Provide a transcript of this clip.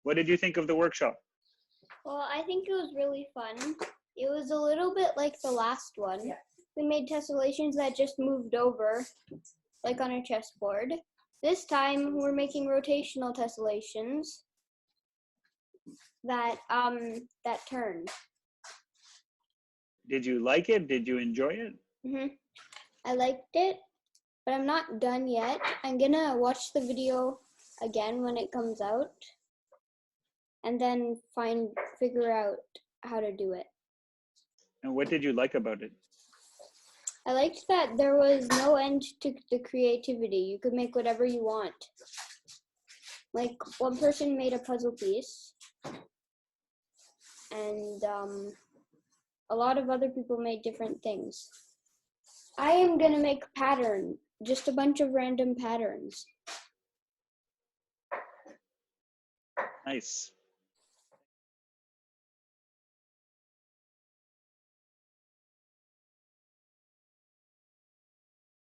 What did you think of the workshop? Well, I think it was really fun. It was a little bit like the last one. Yeah. We made tessellations that just moved over, like on a chessboard. This time, we're making rotational tessellations that turn. Did you like it? Did you enjoy it? I liked it, but I'm not done yet. I'm gonna watch the video again when it comes out, and then figure out how to do it. And what did you like about it? I liked that there was no end to the creativity. You could make whatever you want. Like, one person made a puzzle piece, and a lot of other people made different things. I am gonna make a pattern, just a bunch of random patterns. Nice.